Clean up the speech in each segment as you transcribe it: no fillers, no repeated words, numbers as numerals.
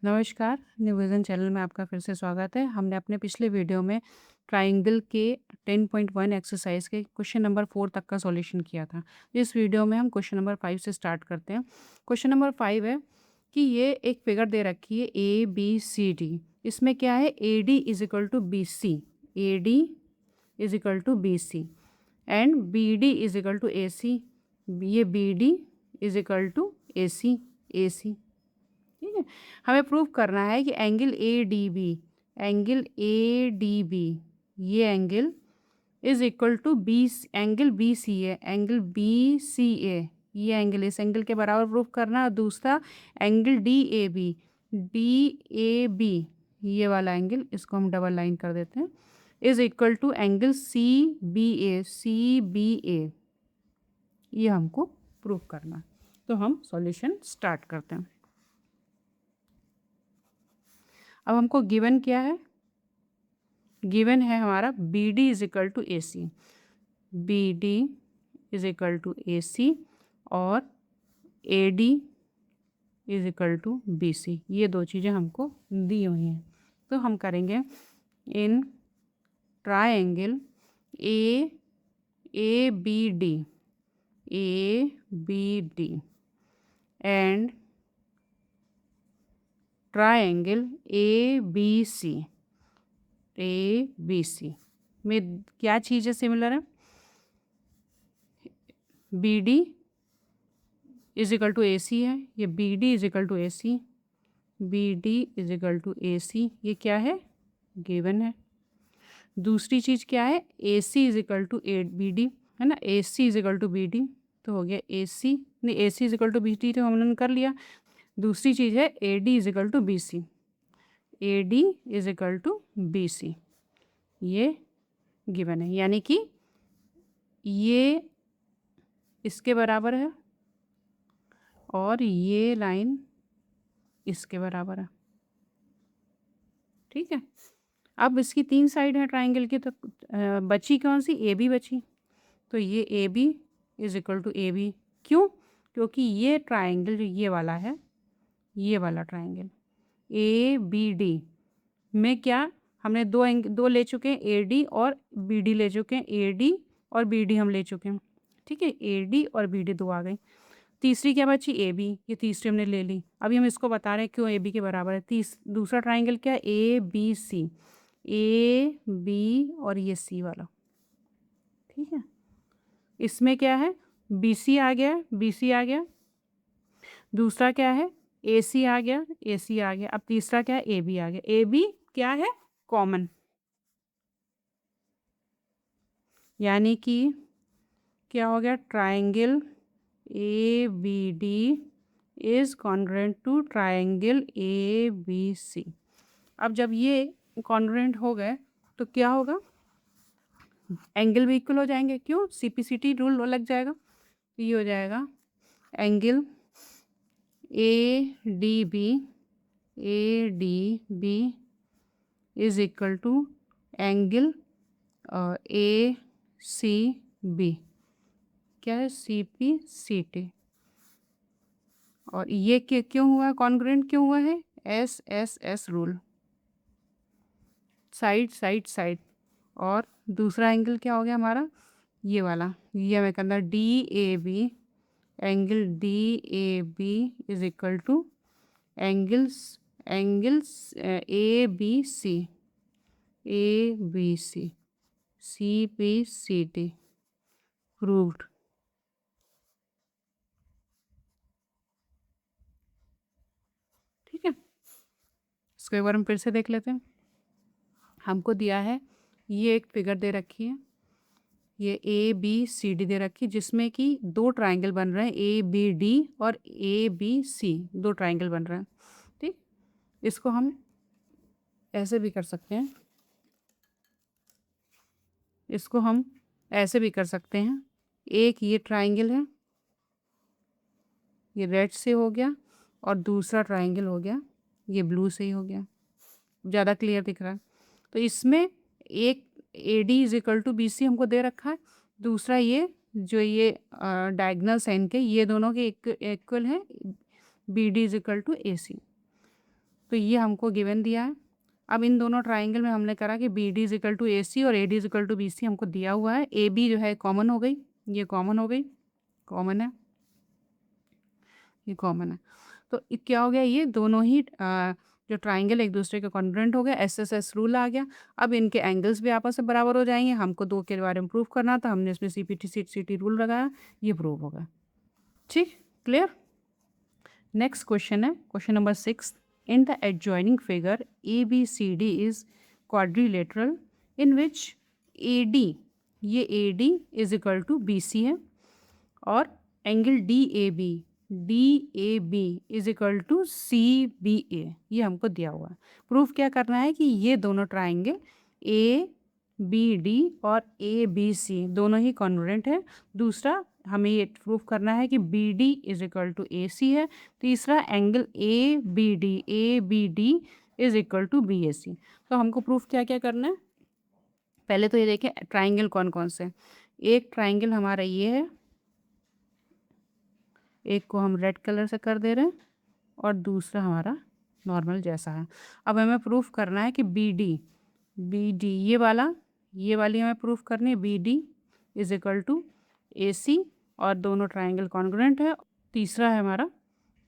नमस्कार, new vision channel में आपका फिर से स्वागत है। हमने अपने पिछले वीडियो में ट्रायंगल के 10.1 एक्सरसाइज के क्वेश्चन नंबर 4 तक का सॉल्यूशन किया था। इस वीडियो में हम क्वेश्चन नंबर 5 से स्टार्ट करते हैं। क्वेश्चन नंबर 5 है कि ये एक फिगर दे रखी है ए, बी, सी, डी। इसमें क्या है A D is equal to B C, A D is equal to B C and B D is equal to A C, ये B D is equal to A C, A C. ठीक है, हमें prove करना है कि angle A D B ये angle is equal to B angle B C A, angle B C A ये angle इस एंगल के बराबर प्रूव करना है। और दूसरा एंगल डी ए बी ये वाला एंगल, इसको हम डबल लाइन कर देते हैं, is equal to angle C B A ये हमको प्रूव करना है। तो हम सॉल्यूशन स्टार्ट करते हैं। अब हमको गिवन क्या है, गिवन है हमारा B D is equal to A C, B D is equal to A C और A D is equal to B C, ये दो चीज़ें हमको दी हुई हैं। तो हम करेंगे in triangle A B D and triangle A B C में क्या चीज़ें सिमिलर है, B D is equal to A C है, ये B D is equal to A C, B D is equal to A C, ये क्या है given है। दूसरी चीज़ क्या है, A C is equal to A B D है ना, A C is equal to B D, तो हो गया ए सी, नहीं A C is equal to B D तो हमने कर लिया। दूसरी चीज़ है A D is equal to B C, A D is equal to B C, ये गिवन है, यानी कि ये इसके बराबर है और ये लाइन इसके बराबर है। ठीक है, अब इसकी तीन साइड है ट्राइंगल की, तो बची कौन सी, ए बी बची, तो ये A B is equal to A B, क्यों, क्योंकि ये ट्राइंगल जो ये वाला है, ये वाला ट्राइंगल ए बी डी में क्या हमने दो ले चुके हैं, ए डी और बी डी ले चुके हैं, ए डी और बी डी हम ले चुके हैं। ठीक है, ए डी और बी डी दो आ गई, तीसरी क्या बची ए बी, ये तीसरी हमने ले ली। अभी हम इसको बता रहे हैं क्यों ए बी के बराबर है। दूसरा ट्राइंगल क्या है, ए बी और ये सी वाला। ठीक है, इसमें क्या है बी सी आ गया, दूसरा क्या है ए सी आ गया, अब तीसरा क्या है ए बी आ गया। ए बी क्या है कॉमन, यानी कि क्या हो गया, triangle A B D is congruent to triangle A B C. अब जब ये कॉन्ग्रुएंट हो गए तो क्या होगा, एंगल भी इक्वल हो जाएंगे, क्यों, सीपीसीटी रूल लग जाएगा, तो ये हो जाएगा angle A D B is equal to angle A C B, क्या है सी पी सी टी, और ये क्यों हुआ कॉन्ग्रुएंट, क्यों हुआ है, S S S rule, side. और दूसरा एंगल क्या हो गया हमारा, ये वाला, ये हमें करना D A B, angle D A B is equal to angles A B C C P C T proved. ठीक है, इसको एक बार हम फिर से देख लेते हैं। हमको दिया है, ये एक फिगर दे रखी है, ये ए बी सी डी दे रखी है, जिसमें कि दो ट्राइंगल बन रहे हैं, ए बी डी और ए बी सी, दो ट्राइंगल बन रहे हैं। ठीक, इसको हम ऐसे भी कर सकते हैं, इसको हम ऐसे भी कर सकते हैं, एक ये ट्राइंगल है, ये रेड से हो गया, और दूसरा ट्राइंगल हो गया ये ब्लू से ही हो गया, ज़्यादा क्लियर दिख रहा है। तो इसमें एक A D is equal to B C हमको दे रखा है, दूसरा ये जो ये डायगनल साइन के ये दोनों के इक्वल है, B D is equal to A C. तो ये हमको गिवन दिया है। अब इन दोनों ट्राइंगल में हमने करा कि B D is equal to A C और A D is equal to B C हमको दिया हुआ है। ए बी जो है कॉमन हो गई, ये कॉमन हो गई, कॉमन है, ये कॉमन है। तो क्या हो गया, ये दोनों ही जो ट्राइंगल एक दूसरे के कॉन्ग्रुएंट हो गया, एस एस एस रूल आ गया। अब इनके एंगल्स भी आपस में बराबर हो जाएंगे। हमको दो के बारे में प्रूव करना था, हमने इसमें C P T C T rule लगाया, ये प्रूव हो गया। ठीक, क्लियर। नेक्स्ट क्वेश्चन है question number 6। In the adjoining figure A B C D is quadrilateral in which A D, ये A D is equal to B C है, और angle D A B is equal to C B A, ये हमको दिया हुआ है। Proof क्या करना है कि ये दोनों ट्राइंगल ए बी डी और ए बी सी दोनों ही कॉन्ग्रुएंट है। दूसरा हमें ये प्रूफ करना है कि B D is equal to A C है। तीसरा angle A B D is equal to B A C. तो हमको प्रूफ क्या क्या करना है, पहले तो ये देखें ट्राइंगल कौन कौन से। एक ट्राइंगल हमारा ये है, एक को हम रेड कलर से कर दे रहे हैं और दूसरा हमारा नॉर्मल जैसा है। अब हमें प्रूफ करना है कि बी डी ये वाली हमें प्रूफ करनी है, B D is equal to A C और दोनों ट्राइंगल कॉन्ग्रुएंट है। तीसरा है हमारा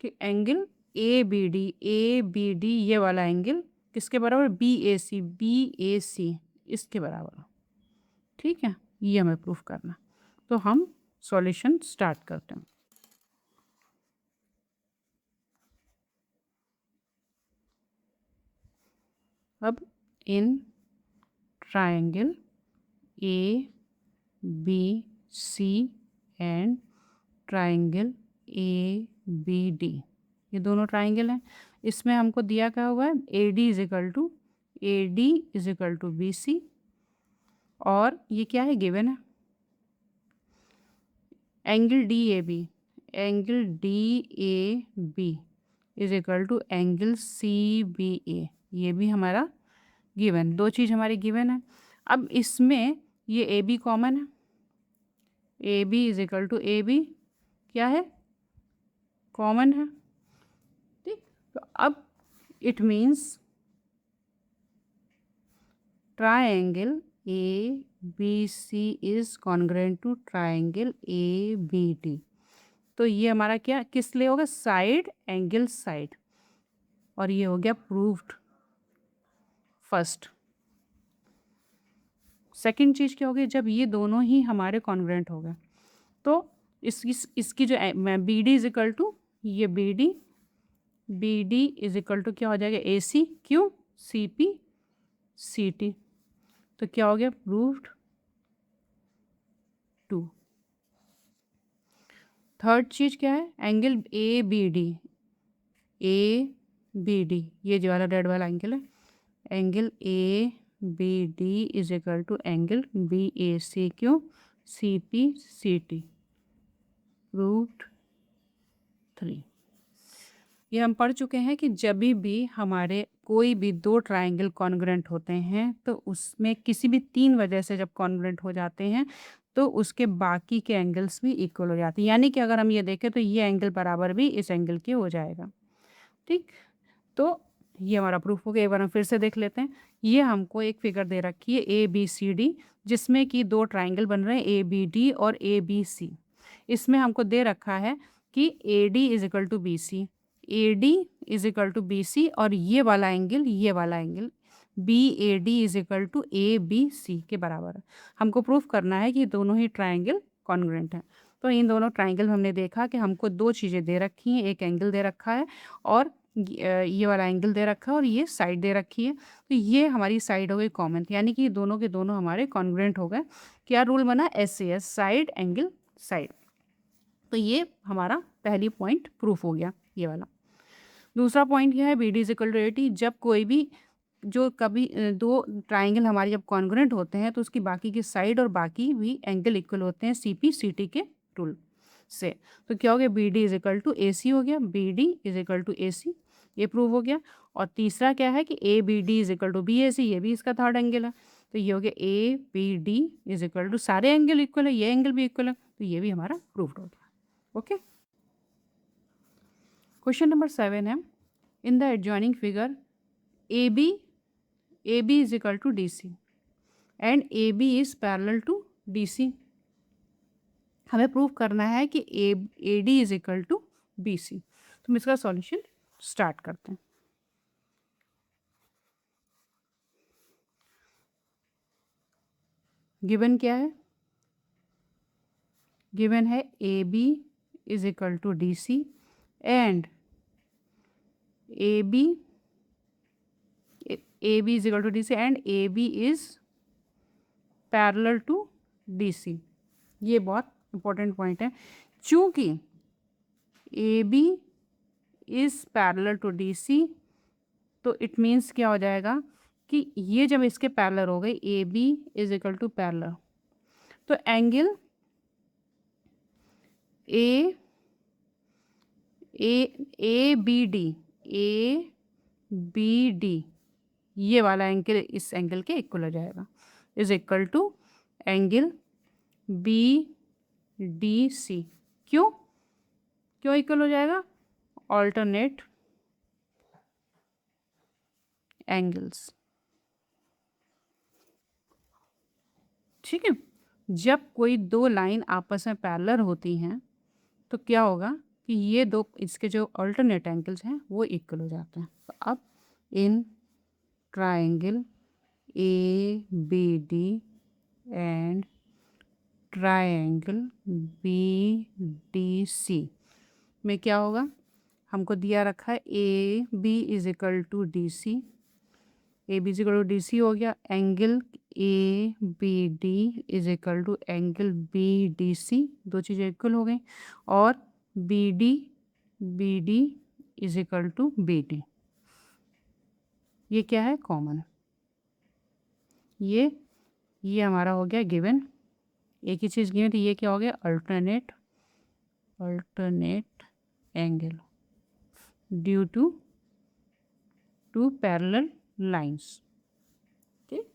कि एंगल ए बी डी ये वाला एंगल किसके बराबर, बी ए सी इसके बराबर। ठीक है, ये हमें प्रूफ करना। तो हम सॉल्यूशन स्टार्ट करते हैं। अब in triangle A B C and triangle A B D, ये दोनों ट्राइंगल हैं। इसमें हमको दिया क्या हुआ है, A D is equal to B C, और ये क्या है, गिवन है। Angle D A B is equal to angle C B A, ये भी हमारा गिवन, दो चीज़ हमारी गिवन है। अब इसमें ये ए बी कॉमन है, A B is equal to A B क्या है, कॉमन है। ठीक, तो अब it means triangle A B C is congruent to triangle A B D. तो ये हमारा क्या किस लिए होगा, साइड एंगल साइड, और ये हो गया प्रूव्ड फर्स्ट। सेकंड चीज़ क्या होगी, जब ये दोनों ही हमारे कॉन्ग्रुएंट हो गए तो इसकी जो B D is equal to, ये B D is equal to क्या हो जाएगा, ए सी, क्यों, सी पी सी टी। तो क्या हो गया, प्रूव्ड 2। थर्ड चीज़ क्या है, एंगल ए बी डी, ये जो वाला रेड वाला एंगल है, angle A B D is equal to angle B A C, क्यों, C P C T, proved 3। ये हम पढ़ चुके हैं कि जब भी हमारे कोई भी दो ट्राइंगल कॉन्ग्रुएंट होते हैं तो उसमें किसी भी तीन वजह से जब कॉन्ग्रुएंट हो जाते हैं तो उसके बाकी के एंगल्स भी इक्वल हो जाते हैं। यानी कि अगर हम ये देखें तो ये एंगल बराबर भी इस एंगल के हो जाएगा। ठीक, तो ये हमारा प्रूफ हो गया। एक बार हम फिर से देख लेते हैं। ये हमको एक फिगर दे रखी है ए बी सी डी, जिसमें कि दो ट्राइंगल बन रहे हैं ए बी डी और ए बी सी। इसमें हमको दे रखा है कि A D is equal to B C, A D is equal to B C, और ये वाला angle B A D is equal to A B C के बराबर है। हमको प्रूफ करना है कि दोनों ही ट्राइंगल कॉन्ग्रुएंट हैं। तो इन दोनों ट्राइंगल में हमने देखा कि हमको दो चीज़ें दे रखी हैं, एक एंगल दे रखा है और ये वाला एंगल दे रखा है और ये साइड दे रखी है। तो ये हमारी साइड हो गई कॉमन, यानी कि दोनों के दोनों हमारे कॉन्ग्रुएंट हो गए। क्या रूल बना, SAS, साइड एंगल साइड। तो ये हमारा पहली पॉइंट प्रूफ हो गया, ये वाला। दूसरा पॉइंट क्या है, B D is equal to A T. जब कोई भी जो कभी दो ट्राइंगल हमारे जब कॉन्ग्रुएंट होते हैं तो उसकी बाकी की साइड और बाकी भी एंगल इक्वल होते हैं सी पी सी टी के रूल से। तो क्या हो गया, B D is equal to A C हो गया, B D is equal to A C, ये प्रूव हो गया। और तीसरा क्या है कि A B D is equal to B A C, ये भी इसका थर्ड एंगल है। तो ये हो गया A B D is equal to, सारे एंगल इक्वल है, ये एंगल भी इक्वल है, तो ये भी हमारा प्रूव्ड हो गया। ओके, क्वेश्चन नंबर 7 है, in the adjoining figure A B is equal to D C and A B is parallel to D C. हमें प्रूव करना है कि A D is equal to B C. तो हम इसका सॉल्यूशन स्टार्ट करते हैं। गिवन क्या है? गिवन है A B is equal to D C and A B is equal to D C and A B is parallel to D C. ये बहुत इंपॉर्टेंट पॉइंट है। चूंकि A B is parallel to D C तो it means क्या हो जाएगा कि ये जब इसके पैरेलल हो गए A B is equal to parallel, तो एंगल ए बी डी ये वाला एंगल इस एंगल के इक्वल हो जाएगा, is equal to angle B D C. क्यों इक्वल हो जाएगा? Alternate angles. ठीक है, जब कोई दो लाइन आपस में पैरेलल होती हैं तो क्या होगा कि ये दो इसके जो अल्टरनेट एंगल्स हैं वो इक्वल हो जाते हैं। तो अब in triangle A B D and triangle B D C में क्या होगा? हमको दिया रखा है A B is equal to D C, A B is equal to D C हो गया। Angle A B D is equal to angle B D C, दो चीज़ें इक्वल हो गई। और B D is equal to B D, ये क्या है? कॉमन। ये हमारा हो गया गिवन। एक ही चीज़ गिवन थी, ये क्या हो गया? Alternate angle due to parallel lines. ठीक,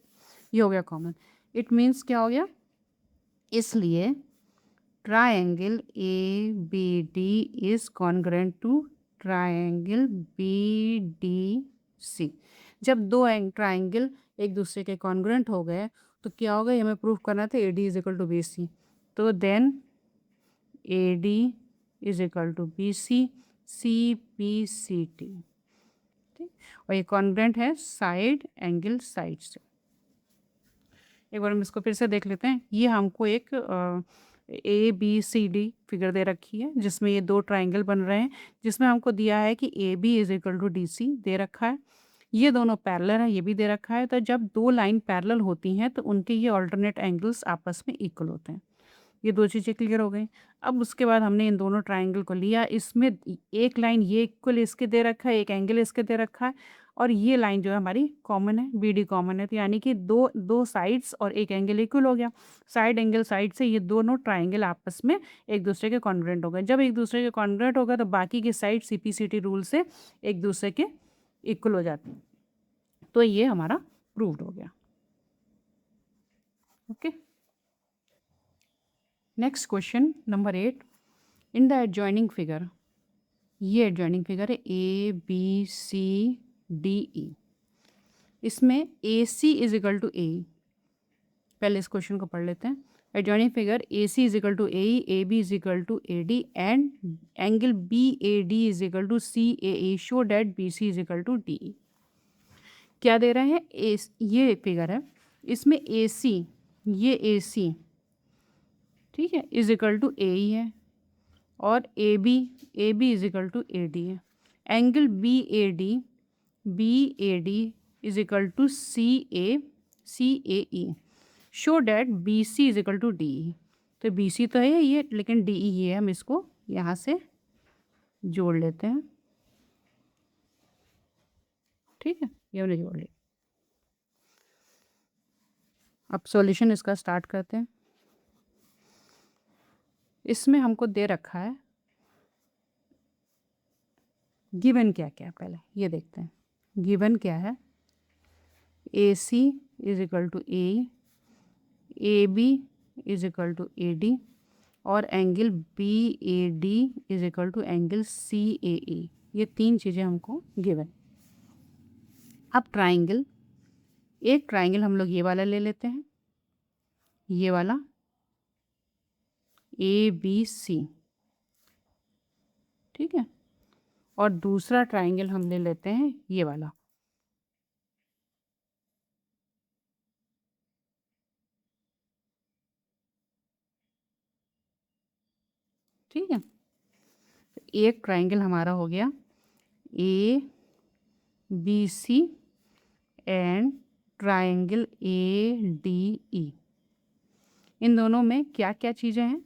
ये हो गया कॉमन। इट मीन्स क्या हो गया? इसलिए triangle A B D is congruent to triangle B D C. जब दो ट्रायंगल एक दूसरे के कॉन्ग्रुएंट हो गए तो क्या होगा? हमें प्रूफ करना था A D is equal to B C. तो then A D is equal to B C, C P C T. ठीक, और ये कॉन्ग्रुएंट है साइड एंगल साइड से। एक बार हम इसको फिर से देख लेते हैं। ये हमको एक A B C D figure दे रखी है जिसमें ये दो ट्राइंगल बन रहे हैं, जिसमें हमको दिया है कि A B is equal to D C दे रखा है। ये दोनों पैरेलल है, ये भी दे रखा है। तो जब दो लाइन पैरेलल होती हैं तो उनके ये ऑल्टरनेट एंगल्स आपस में इक्वल होते हैं। ये दो चीज़ें क्लियर हो गई। अब उसके बाद हमने इन दोनों ट्राइंगल को लिया, इसमें एक लाइन ये इक्वल इसके दे रखा है, एक एंगल इसके दे रखा है, और ये लाइन जो है हमारी कॉमन है, बी डी कॉमन है। तो यानी कि दो साइड्स और एक एंगल इक्वल हो गया। साइड एंगल साइड से ये दोनों ट्राइंगल आपस में एक दूसरे के कॉन्ग्रुएंट हो गए। जब एक दूसरे के कॉन्ग्रुएंट हो गए तो बाकी की साइड सीपीसीटी रूल से एक दूसरे के इक्वल हो जाती हैं। तो ये हमारा प्रूव्ड हो गया। Okay, next question number 8। In the adjoining figure, ये एडजॉइनिंग फिगर है A B C D E. इसमें A C is equal to A, पहले इस क्वेश्चन को पढ़ लेते हैं। Adjoining figure A C is equal to A B is equal to A D and angle B A D is equal to C A E, show that B C is equal to D ई। क्या दे रहे हैं? ये figure है, इसमें A C, ये ए C, ठीक है, is equal to A E है, और A B is equal to A D है। Angle B A D is equal to C A E, show that B C is equal to D E. तो B C तो है ये, लेकिन D E ये है, हम इसको यहाँ से जोड़ लेते हैं। ठीक है, ये हमने जोड़ लिया। अब सॉल्यूशन इसका स्टार्ट करते हैं। इसमें हमको दे रखा है गिवन क्या क्या, पहले ये देखते हैं। गिवन क्या है? A C is equal to A B is equal to A D, और angle B A D is equal to angle C A E. ये 3 चीज़ें हमको गिवन। अब ट्राइंगल, एक ट्राइंगल हम लोग ये वाला ले लेते हैं, ये वाला ABC, ठीक है, और दूसरा ट्राइंगल हम ले लेते हैं ये वाला, ठीक है। एक ट्राइंगल हमारा हो गया ABC एंड ट्राइंगल ADE। इन दोनों में क्या क्या चीज़ें हैं?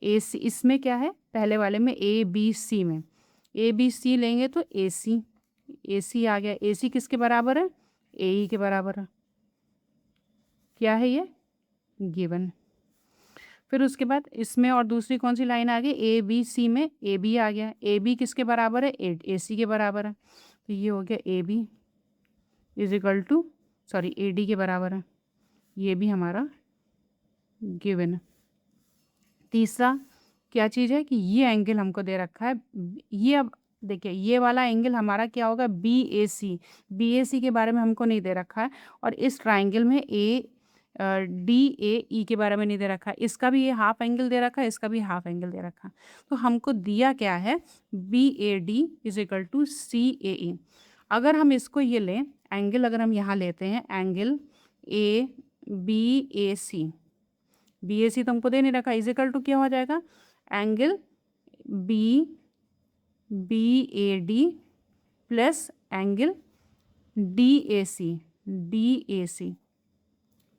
AC, इसमें क्या है, पहले वाले में ABC में ABC लेंगे तो AC आ गया। AC किसके बराबर है? AE के बराबर है। क्या है ये? गिवन। फिर उसके बाद इसमें और दूसरी कौन सी लाइन आ गई? ABC में AB आ गया। AB किसके बराबर है? AC के बराबर है। तो ये हो गया AB is equal to, sorry, AD के बराबर है। ये भी हमारा गिवन है। तीसरा क्या चीज़ है कि ये एंगल हमको दे रखा है, ये, अब देखिए ये वाला एंगल हमारा क्या होगा? BAC के बारे में हमको नहीं दे रखा है, और इस ट्राइंगल में DAE के बारे में नहीं दे रखा है। इसका भी ये हाफ एंगल दे रखा है, इसका भी हाफ एंगल दे रखा है। तो हमको दिया क्या है? BAD is equal to CAE। अगर हम इसको ये लें एंगल, अगर हम यहाँ लेते हैं एंगल BAC तो हमको दे नहीं रखा, इज इक्वल टू क्या हो जाएगा? Angle BAD plus angle DAC,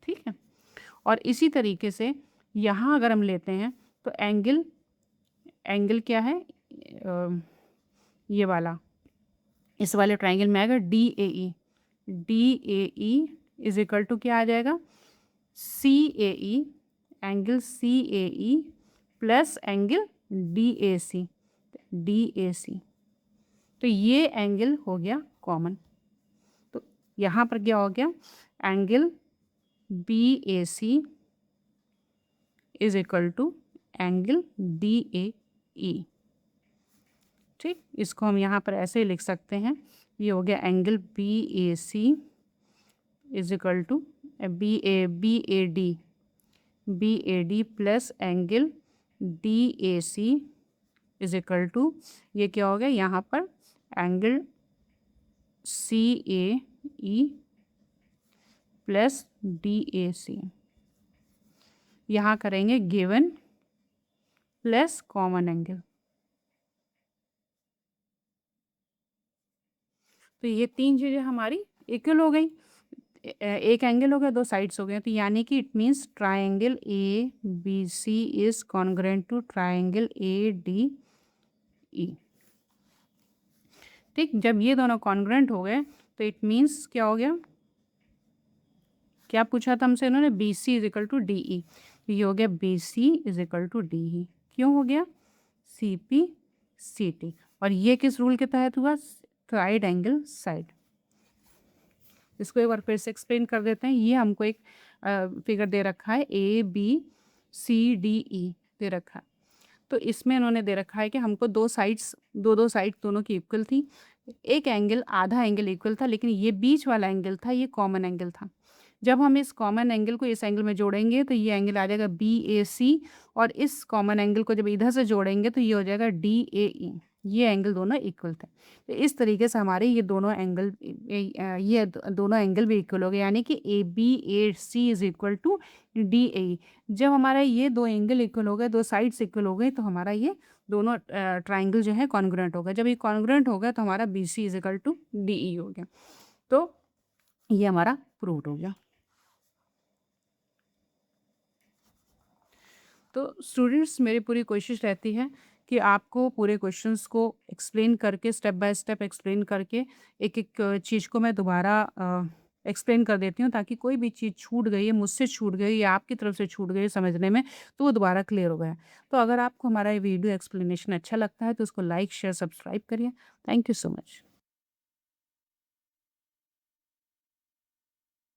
ठीक है। और इसी तरीके से यहाँ अगर हम लेते हैं तो एंगल क्या है? ये वाला, इस वाले ट्राइंगल में आएगा DAE इज इक्वल टू क्या आ जाएगा? CAE, angle CAE plus angle DAC। तो ये एंगल हो गया कॉमन। तो यहाँ पर क्या हो गया? Angle BAC is equal to angle DAE, ठीक। इसको हम यहाँ पर ऐसे ही लिख सकते हैं, ये हो गया angle BAC is equal to BAD plus angle DAC is equal to, ये क्या हो गया यहाँ पर? Angle CAE plus DAC। यहाँ करेंगे गिवन प्लस कॉमन एंगल। तो ये 3 चीज़ें हमारी इक्वल हो गई। एक एंगल हो गया, 2 साइड्स हो गए, तो यानी कि it means triangle ABC is congruent to triangle ADE, ठीक। जब ये दोनों कॉन्ग्रुएंट हो गए तो इट मीन्स क्या हो गया? क्या पूछा था हमसे इन्होंने? BC is equal to DE। ये हो गया BC is equal to DE। क्यों हो गया? CPCT। और ये किस रूल के तहत हुआ? Side angle side. इसको एक बार फिर से एक्सप्लेन कर देते हैं। ये हमको एक फिगर दे रखा है, ABCDE दे रखा है। तो इसमें इन्होंने दे रखा है कि हमको दो साइड दोनों की इक्वल थी। एक एंगल, आधा एंगल इक्वल था, लेकिन ये बीच वाला एंगल था, ये कॉमन एंगल था। जब हम इस कॉमन एंगल को इस एंगल में जोड़ेंगे तो ये एंगल आ जाएगा BAC, और इस कॉमन एंगल को जब इधर से जोड़ेंगे तो ये हो जाएगा DAE। ये एंगल दोनों इक्वल थे। तो इस तरीके से हमारे ये दोनों एंगल भी इक्वल हो गए, यानी कि ABAC is equal to DAE। जब हमारा ये दो एंगल इक्वल हो गए, दो साइड्स इक्वल हो गए, तो हमारा ये दोनों ट्राइंगल जो है कॉन्ग्रुएंट हो गया। जब ये कॉन्ग्रुएंट हो गया तो हमारा BC is equal to DE हो गया। तो ये हमारा प्रूव्ड हो गया। तो स्टूडेंट्स, मेरी पूरी कोशिश रहती है कि आपको पूरे क्वेश्चंस को एक्सप्लेन करके, स्टेप बाय स्टेप एक्सप्लेन करके, एक एक चीज़ को मैं दोबारा एक्सप्लेन कर देती हूँ, ताकि कोई भी चीज़ छूट गई है, मुझसे छूट गई या आपकी तरफ से छूट गई समझने में, तो वो दोबारा क्लियर हो गया। तो अगर आपको हमारा ये वीडियो एक्सप्लेनेशन अच्छा लगता है तो उसको लाइक, शेयर, सब्सक्राइब करिए। Thank you so much.